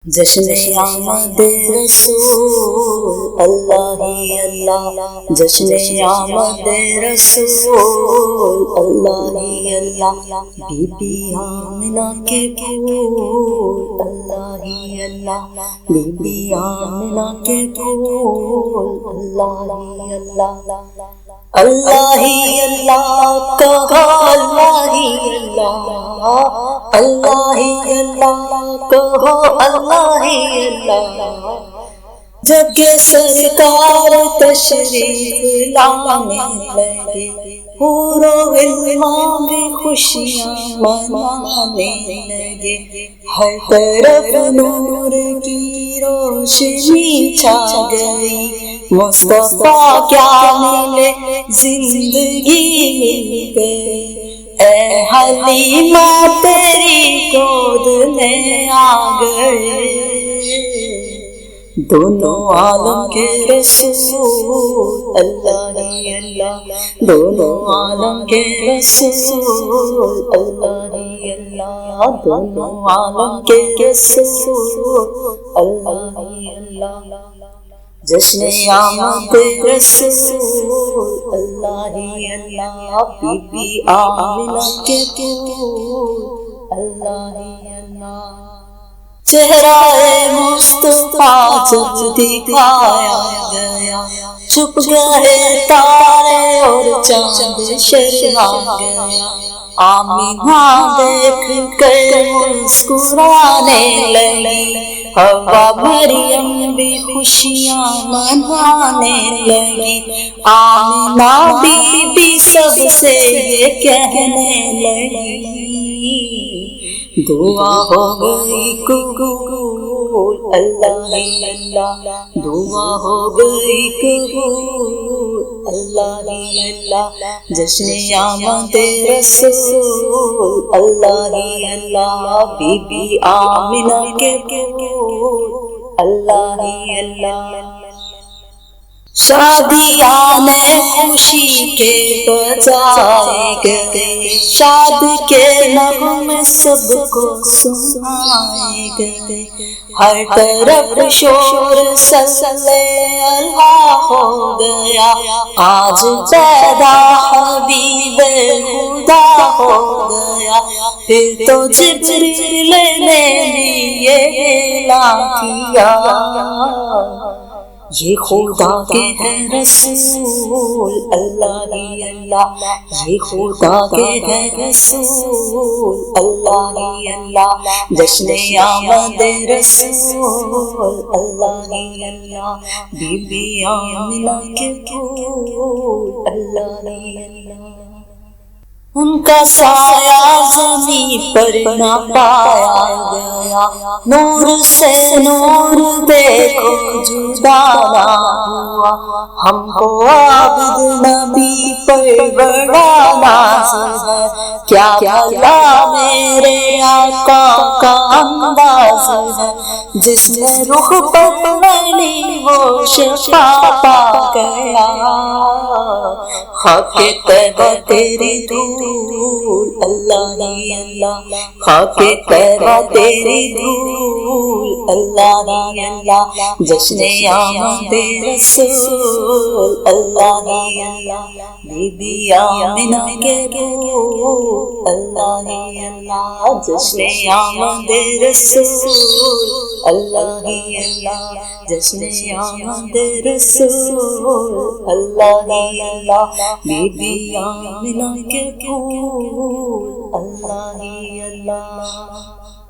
جشن آمد رسول اللہ ہی اللہ، جشن آمد رسول اللہ ہی اللہ، بی بی آمنہ کے پھول اللہ ہی اللہ، بی بی آمنہ کے پھول اللہ ہی اللہ، اللہ ہی اللہ کہا اللہ ہی اللہ، اللہ ہی اللہ کہو اللہ ہی اللہ، جب کہ سرکار تشریف لانے لگے حور و غلمان بھی خوشیاں منانے لگے، ہر طرف نور کی روشنی چھا گئی، مصطفیٰ کیا ملے زندگی مل گئی، اے حلیمہ تیری گود میں آ گئے، دونوں عالم کے رسول اللہ ہی اللہ، دونوں عالم کے رسول اللہ ہی اللہ، دونوں عالم کے رسول اللہ ہی اللہ، جشن آمد رسول اللہ ہی اللہ، بی بی آمنہ کے پھول اللہ ہی اللہ، چہرہ مصطفیٰ جب دکھایا گیا، چھپ گئے تارے اور چاند شرما گیا، آمنہ دیکھ کر مسکرانے لگی، حوا مریم بھی خوشیاں منانے لگی، آمنہ بی بی سب سے یہ کہنے لگی، دعا ہو گئی قبول اللہ ہی اللہ، دعا ہو گئی قبول اللہ ہی اللہ، جشن آمد رسول اللہ ہی اللہ، بی بی آمنہ کے پھول اللہ ہی اللہ، شادیاں خوشی کے بجائے گئے، شاد کے نغمے سب کو سنائے گئے، ہر طرف شور صلی اللہ ہو گیا، آج پیدا حبیب خدا ہو گیا، پھر تو جبریل نے بھی یہ اعلان کیا، یہ خدا کے ہیں رسول اللہ ہی اللہ، یہ خدا کے ہیں رسول اللہ ہی اللہ، جشن آمد رسول اللہ ہی اللہ، بی بی آمنہ کے پھول اللہ ہی اللہ، ان کا سایہ زمین پر نہ پایا گیا، نور سے نور دیکھو جدا نہ ہوا، ہم کو عابد نبی پر بڑا ناز ہے، کیا بھلا میرے آقا کا انداز ہے، جس نے رخ پر میری وہ شفا پا گیا، خاک طیبہ تیری دھول اللہ ہی اللہ، خاک طیبہ تیری دھول اللہ ہی اللہ، جشن آمد رسول اللہ ہی اللہ، بی بی آمنہ کے پھول اللہ ہی اللہ، جشن آمد رسول اللہ ہی اللہ، جشن آمد رسول اللہ ہی اللہ، بی بی آمنہ کے پھول اللہ ہی اللہ۔